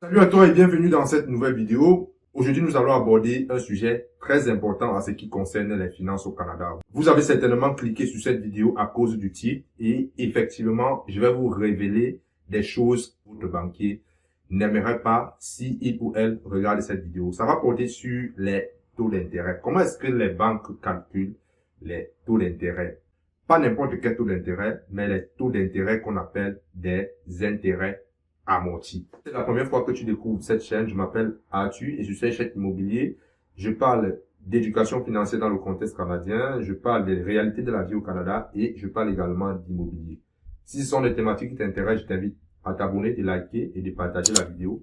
Salut à toi et bienvenue dans cette nouvelle vidéo. Aujourd'hui, nous allons aborder un sujet très important à ce qui concerne les finances au Canada. Vous avez certainement cliqué sur cette vidéo à cause du titre et effectivement, je vais vous révéler des choses que votre banquier n'aimerait pas si il ou elle regarde cette vidéo. Ça va porter sur les taux d'intérêt. Comment est-ce que les banques calculent les taux d'intérêt? Pas n'importe quel taux d'intérêt, mais les taux d'intérêt qu'on appelle des intérêts amorti. C'est la première fois que tu découvres cette chaîne. Je m'appelle Arthur et je suis chef immobilier. Je parle d'éducation financière dans le contexte canadien. Je parle des réalités de la vie au Canada et je parle également d'immobilier. Si ce sont des thématiques qui t'intéressent, je t'invite à t'abonner, de liker et de partager la vidéo.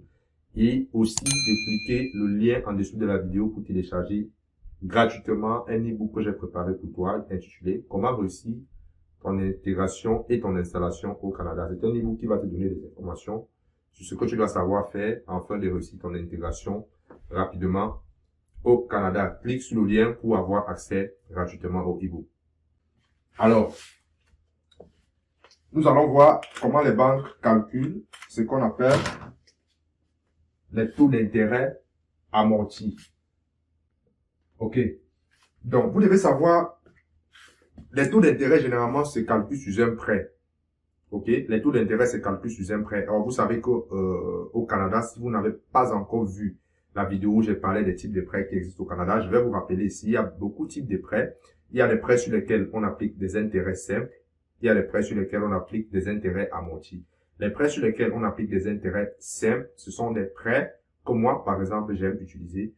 Et aussi de cliquer le lien en dessous de la vidéo pour télécharger gratuitement un e-book que j'ai préparé pour toi intitulé Comment réussir ton intégration et ton installation au Canada. C'est un e-book qui va te donner des informations sur ce que tu dois savoir faire afin de réussir ton intégration rapidement au Canada. Clique sur le lien pour avoir accès gratuitement au e-book. Alors, nous allons voir comment les banques calculent ce qu'on appelle les taux d'intérêt amortis. OK. Donc, vous devez savoir, les taux d'intérêt généralement se calculent sur un prêt. OK, les taux d'intérêt se calculent sur un prêt. Alors, vous savez que au Canada, si vous n'avez pas encore vu la vidéo où j'ai parlé des types de prêts qui existent au Canada, je vais vous rappeler ici, il y a beaucoup de types de prêts. Il y a les prêts sur lesquels on applique des intérêts simples. Il y a les prêts sur lesquels on applique des intérêts amortis. Les prêts sur lesquels on applique des intérêts simples, ce sont des prêts que moi, par exemple, j'aime utiliser.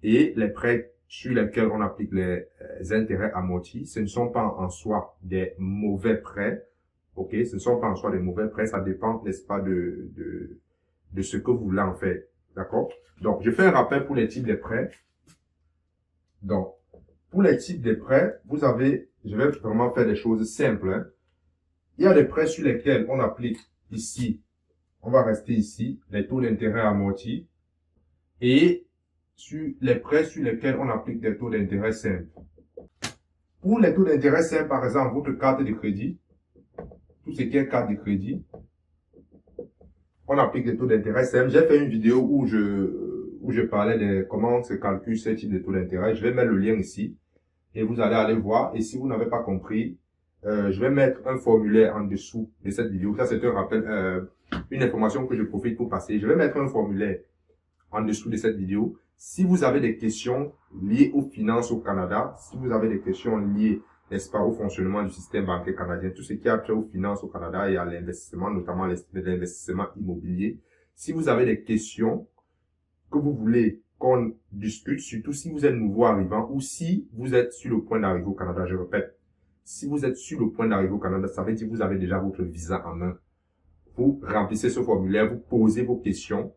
Et les prêts sur lesquels on applique les intérêts amortis, ce ne sont pas en soi des mauvais prêts. OK, ce ne sont pas en soi des mauvais prêts, ça dépend, n'est-ce pas, de ce que vous voulez en faire. D'accord? Donc, je fais un rappel pour les types de prêts. Donc, pour les types de prêts, vous avez, je vais vraiment faire des choses simples. Hein. Il y a des prêts sur lesquels on applique ici, on va rester ici, les taux d'intérêt amortis. Et sur les prêts sur lesquels on applique des taux d'intérêt simples. Pour les taux d'intérêt simples, par exemple, votre carte de crédit, tout ce qui est carte de crédit, on applique des taux d'intérêt simples. J'ai fait une vidéo où je parlais de comment se calcule ce type de taux d'intérêt. Je vais mettre le lien ici et vous allez aller voir. Et si vous n'avez pas compris, je vais mettre un formulaire en dessous de cette vidéo. Ça, c'est un rappel, une information que je profite pour passer. Je vais mettre un formulaire en dessous de cette vidéo. Si vous avez des questions liées aux finances au Canada, si vous avez des questions liées, n'est-ce pas, au fonctionnement du système bancaire canadien, tout ce qui a trait aux finances au Canada et à l'investissement, notamment l'investissement immobilier. Si vous avez des questions que vous voulez qu'on discute, surtout si vous êtes nouveau arrivant ou si vous êtes sur le point d'arriver au Canada, je répète, si vous êtes sur le point d'arriver au Canada, ça veut dire que vous avez déjà votre visa en main. Vous remplissez ce formulaire, vous posez vos questions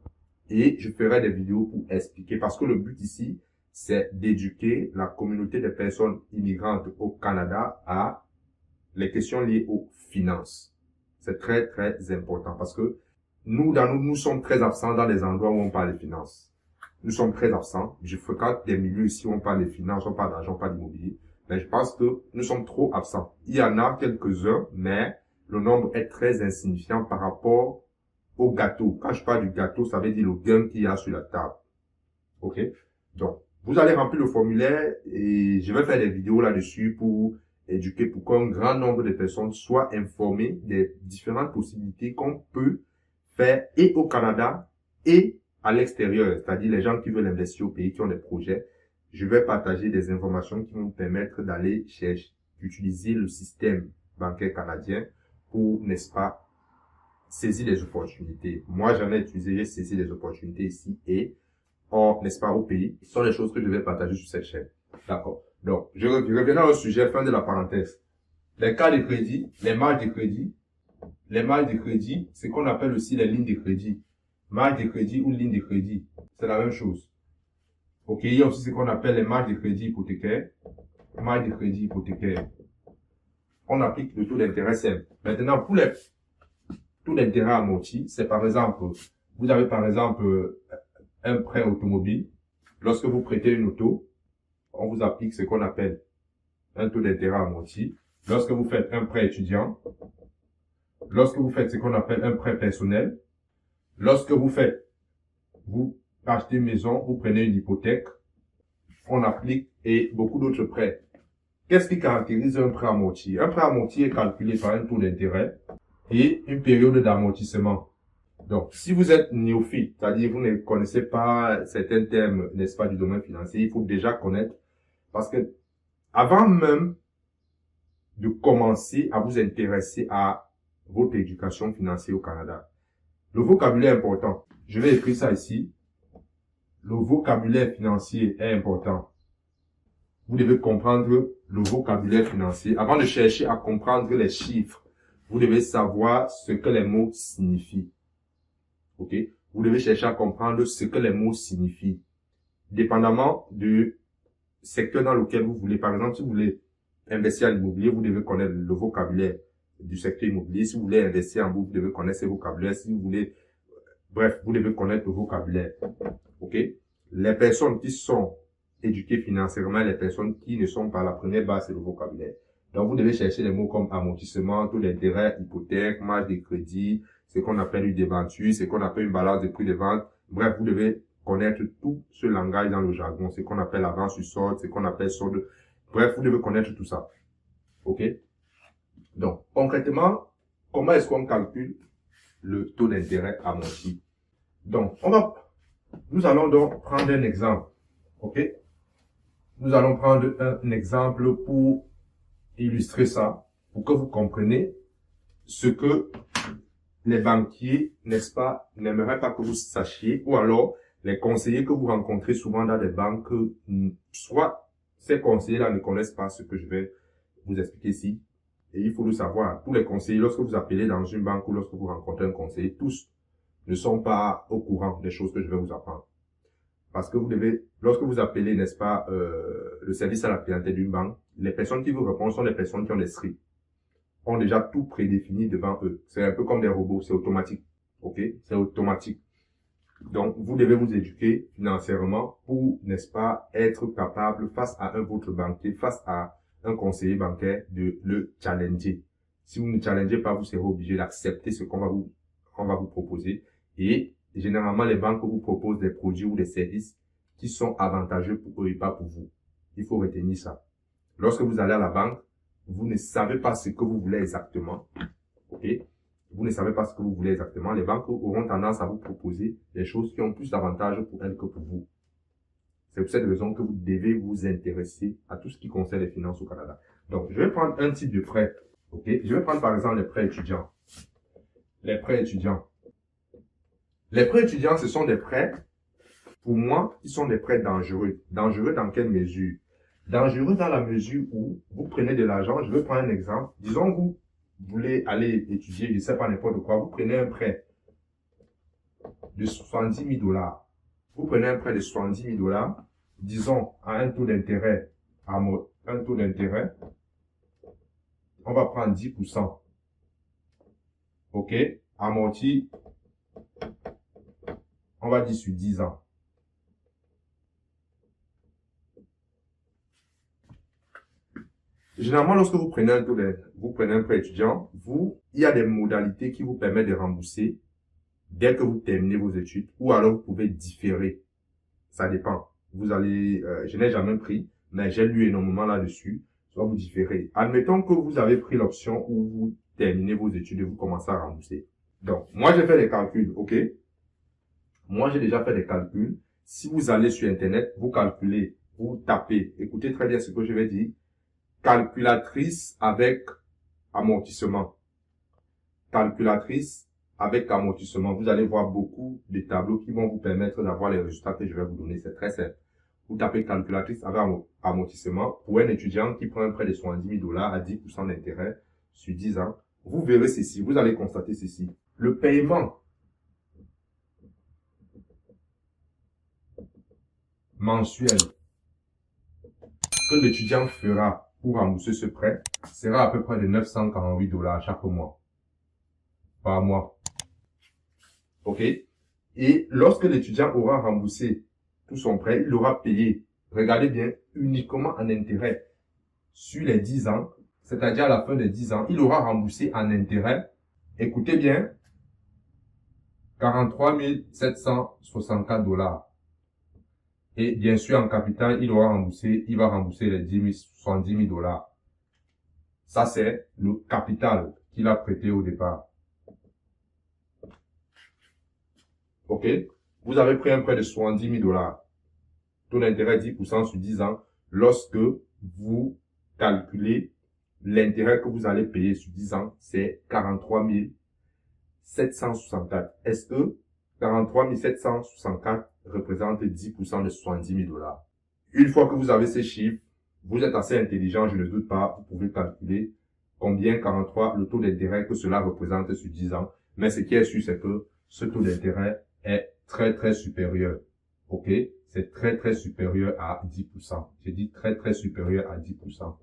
et je ferai des vidéos pour expliquer parce que le but ici, c'est d'éduquer la communauté des personnes immigrantes au Canada à les questions liées aux finances. C'est très, très important parce que nous sommes très absents dans les endroits où on parle de finances. Nous sommes très absents. Je fréquente des milieux ici où on parle de finances, on parle d'argent, on parle d'immobilier. Mais je pense que nous sommes trop absents. Il y en a quelques-uns, mais le nombre est très insignifiant par rapport au gâteau. Quand je parle du gâteau, ça veut dire le gain qu'il y a sur la table. OK? Donc, vous allez remplir le formulaire et je vais faire des vidéos là-dessus pour éduquer, pour qu'un grand nombre de personnes soient informées des différentes possibilités qu'on peut faire et au Canada et à l'extérieur, c'est-à-dire les gens qui veulent investir au pays, qui ont des projets. Je vais partager des informations qui vont vous permettre d'aller chercher, d'utiliser le système bancaire canadien pour, n'est-ce pas, saisir les opportunités. Moi, j'en ai utilisé, j'ai saisi les opportunités ici et n'est-ce pas, au pays. Ce sont les choses que je vais partager sur cette chaîne. D'accord. Donc, je reviens au sujet, fin de la parenthèse. Les cas de crédit, les marges de crédit. Les marges de crédit, c'est qu'on appelle aussi les lignes de crédit. Marge de crédit ou ligne de crédit, c'est la même chose. OK, il y a aussi ce qu'on appelle les marges de crédit hypothécaires. Marge de crédit hypothécaire. On applique le taux d'intérêt simple. Maintenant, pour les taux d'intérêt amorti, c'est par exemple, vous avez par exemple un prêt automobile. Lorsque vous prêtez une auto, on vous applique ce qu'on appelle un taux d'intérêt amorti. Lorsque vous faites un prêt étudiant, lorsque vous faites ce qu'on appelle un prêt personnel, lorsque vous faites vous achetez une maison, vous prenez une hypothèque, on applique et beaucoup d'autres prêts. Qu'est-ce qui caractérise un prêt amorti? Un prêt amorti est calculé par un taux d'intérêt et une période d'amortissement. Donc, si vous êtes néophyte, c'est-à-dire vous ne connaissez pas certains termes, n'est-ce pas, du domaine financier, il faut déjà connaître, parce que avant même de commencer à vous intéresser à votre éducation financière au Canada, le vocabulaire est important. Je vais écrire ça ici. Le vocabulaire financier est important. Vous devez comprendre le vocabulaire financier. Avant de chercher à comprendre les chiffres, vous devez savoir ce que les mots signifient. Ok? Vous devez chercher à comprendre ce que les mots signifient. Dépendamment du secteur dans lequel vous voulez. Par exemple, si vous voulez investir en immobilier, vous devez connaître le vocabulaire du secteur immobilier. Si vous voulez investir en bourse, vous devez connaître ce vocabulaire. Si vous voulez, bref, vous devez connaître le vocabulaire. Ok? Les personnes qui sont éduquées financièrement, les personnes qui ne sont pas, la première base, c'est le vocabulaire. Donc, vous devez chercher les mots comme amortissement, taux d'intérêt, hypothèque, marge de crédit, ce qu'on appelle une débenture, ce qu'on appelle une balance de prix de vente. Bref, vous devez connaître tout ce langage dans le jargon, ce qu'on appelle avance sur solde, ce qu'on appelle solde. Bref, vous devez connaître tout ça. Ok? Donc, concrètement, comment est-ce qu'on calcule le taux d'intérêt amorti? Donc, nous allons donc prendre un exemple. Ok? Nous allons prendre un exemple pour illustrer ça, pour que vous compreniez ce que les banquiers, n'est-ce pas, n'aimeraient pas que vous sachiez, ou alors les conseillers que vous rencontrez souvent dans des banques, soit ces conseillers-là ne connaissent pas ce que je vais vous expliquer ici, et il faut le savoir. Tous les conseillers, lorsque vous appelez dans une banque ou lorsque vous rencontrez un conseiller, tous ne sont pas au courant des choses que je vais vous apprendre. Parce que vous devez, lorsque vous appelez, n'est-ce pas, le service à la clientèle d'une banque, les personnes qui vous répondent sont des personnes qui ont des scripts, ont déjà tout prédéfini devant eux. C'est un peu comme des robots, c'est automatique. Ok? C'est automatique. Donc, vous devez vous éduquer financièrement pour, n'est-ce pas, être capable face à un votre banquier, face à un conseiller bancaire, de le challenger. Si vous ne challengez pas, vous serez obligé d'accepter ce qu'on va vous proposer. Et généralement, les banques vous proposent des produits ou des services qui sont avantageux pour eux et pas pour vous. Il faut retenir ça. Lorsque vous allez à la banque, vous ne savez pas ce que vous voulez exactement. Ok? Vous ne savez pas ce que vous voulez exactement. Les banques auront tendance à vous proposer des choses qui ont plus d'avantages pour elles que pour vous. C'est pour cette raison que vous devez vous intéresser à tout ce qui concerne les finances au Canada. Donc, je vais prendre un type de prêt. Ok? Je vais prendre par exemple les prêts étudiants. Les prêts étudiants. Les prêts étudiants, ce sont des prêts, pour moi, qui sont des prêts dangereux. Dangereux dans quelle mesure? Dangereux dans la mesure où vous prenez de l'argent. Je vais prendre un exemple. Disons, vous voulez aller étudier, je ne sais pas n'importe quoi. Vous prenez un prêt de 70 000 $. Vous prenez un prêt de 70 000 $, disons, à un taux d'intérêt, on va prendre 10%. Ok? Amorti, on va dire sur 10 ans. Généralement, lorsque vous prenez un prêt étudiant, il y a des modalités qui vous permettent de rembourser dès que vous terminez vos études, ou alors vous pouvez différer. Ça dépend. Je n'ai jamais pris, mais j'ai lu énormément là-dessus. Soit vous différez. Admettons que vous avez pris l'option où vous terminez vos études et vous commencez à rembourser. Donc, moi, j'ai fait des calculs, ok? Moi, j'ai déjà fait des calculs. Si vous allez sur Internet, vous calculez, vous tapez, écoutez très bien ce que je vais dire, calculatrice avec amortissement. Calculatrice avec amortissement. Vous allez voir beaucoup de tableaux qui vont vous permettre d'avoir les résultats que je vais vous donner. C'est très simple. Vous tapez calculatrice avec amortissement pour un étudiant qui prend un prêt de 70 000 $ à 10% d'intérêt sur 10 ans. Vous verrez ceci. Vous allez constater ceci. Le paiement mensuel que l'étudiant fera pour rembourser ce prêt sera à peu près de 948 $ chaque mois. Par mois. Ok? Et lorsque l'étudiant aura remboursé tout son prêt, il aura payé, regardez bien, uniquement en intérêt sur les 10 ans, c'est-à-dire à la fin des 10 ans, il aura remboursé en intérêt, écoutez bien, 43 764 $. Et bien sûr, en capital, il va rembourser les 70 000 $. Ça, c'est le capital qu'il a prêté au départ. OK? Vous avez pris un prêt de 70 000 $. Taux d'intérêt 10% sur 10 ans. Lorsque vous calculez l'intérêt que vous allez payer sur 10 ans, c'est 43 764. Est-ce que 43 764 représente 10% de 70 000 $? Une fois que vous avez ces chiffres, vous êtes assez intelligent, je ne doute pas, vous pouvez calculer combien 43, le taux d'intérêt que cela représente sur 10 ans. Mais ce qui est sûr, c'est que ce taux d'intérêt est très supérieur. OK? C'est très supérieur à 10%. J'ai dit très supérieur à 10%.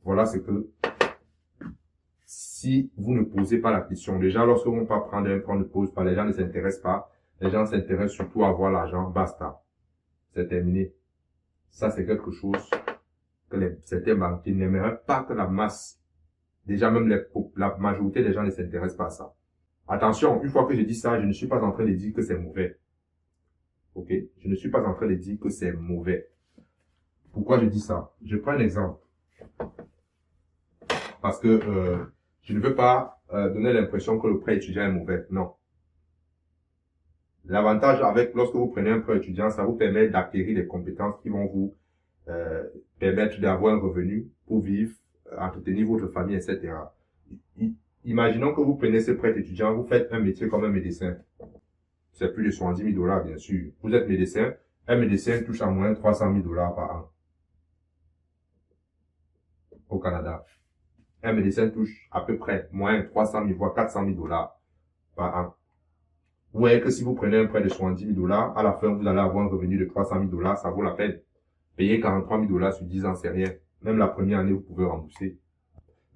Voilà ce que, si vous ne posez pas la question, déjà lorsque on va prendre un prêt, on ne pose pas, les gens ne s'intéressent pas. Les gens s'intéressent surtout à avoir l'argent, basta. C'est terminé. Ça, c'est quelque chose que certains banquiers n'aimeraient pas que la masse, déjà même la majorité des gens ne s'intéressent pas à ça. Attention, une fois que je dis ça, je ne suis pas en train de dire que c'est mauvais. OK? Je ne suis pas en train de dire que c'est mauvais. Pourquoi je dis ça? Je prends un exemple. Parce que je ne veux pas donner l'impression que le prêt étudiant est mauvais. Non. L'avantage lorsque vous prenez un prêt étudiant, ça vous permet d'acquérir des compétences qui vont vous permettre d'avoir un revenu pour vivre, entretenir votre famille, etc. Imaginons que vous prenez ce prêt étudiant, vous faites un métier comme un médecin. C'est plus de 70 000 $, bien sûr. Vous êtes médecin, un médecin touche en moyenne 300 000 $ par an. Au Canada. Un médecin touche à peu près moins 300 000 voire 400 000 $ par an. Vous voyez que si vous prenez un prêt de 70 000 $, à la fin, vous allez avoir un revenu de 300 000 $, ça vaut la peine. Payer 43 000 $ sur 10 ans, c'est rien. Même la première année, vous pouvez rembourser.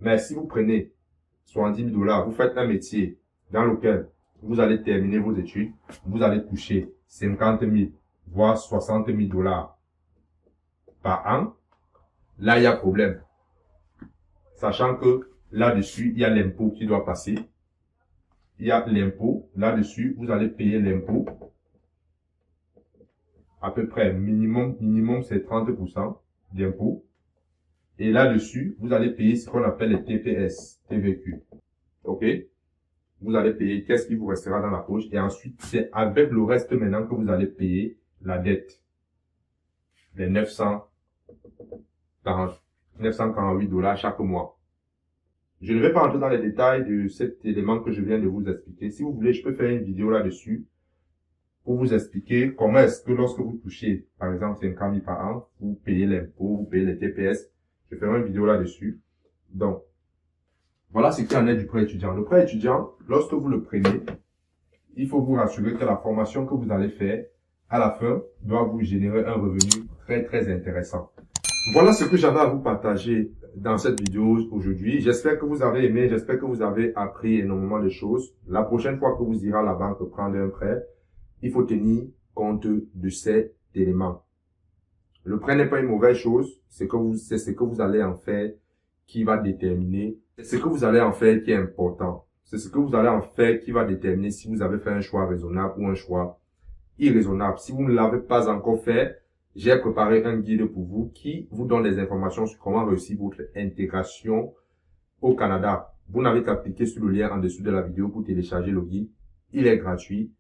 Mais si vous prenez 70 000 $, vous faites un métier dans lequel vous allez terminer vos études, vous allez toucher 50 000, voire 60 000 $ par an, là, il y a problème. Sachant que là-dessus, il y a l'impôt qui doit passer. Il y a l'impôt. Là-dessus, vous allez payer l'impôt. À peu près, minimum, c'est 30% d'impôt. Et là-dessus, vous allez payer ce qu'on appelle les TPS, TVQ. OK? Vous allez payer qu'est-ce qui vous restera dans la poche. Et ensuite, c'est avec le reste maintenant que vous allez payer la dette. Les 948 $ chaque mois. Je ne vais pas entrer dans les détails de cet élément que je viens de vous expliquer. Si vous voulez, je peux faire une vidéo là-dessus pour vous expliquer comment est-ce que lorsque vous touchez, par exemple, 50 000 par an, vous payez l'impôt, vous payez les TPS. Je ferai une vidéo là-dessus. Donc, voilà ce qu'il en est du prêt étudiant. Le prêt étudiant, lorsque vous le prenez, il faut vous rassurer que la formation que vous allez faire, à la fin, doit vous générer un revenu très intéressant. Voilà ce que j'avais à vous partager dans cette vidéo aujourd'hui. J'espère que vous avez aimé, j'espère que vous avez appris énormément de choses. La prochaine fois que vous irez à la banque prendre un prêt, il faut tenir compte de cet élément. Le prêt n'est pas une mauvaise chose, c'est ce que vous allez en faire qui va déterminer, c'est ce que vous allez en faire qui est important. C'est ce que vous allez en faire qui va déterminer si vous avez fait un choix raisonnable ou un choix irraisonnable. Si vous ne l'avez pas encore fait, j'ai préparé un guide pour vous qui vous donne des informations sur comment réussir votre intégration au Canada. Vous n'avez qu'à cliquer sur le lien en dessous de la vidéo pour télécharger le guide. Il est gratuit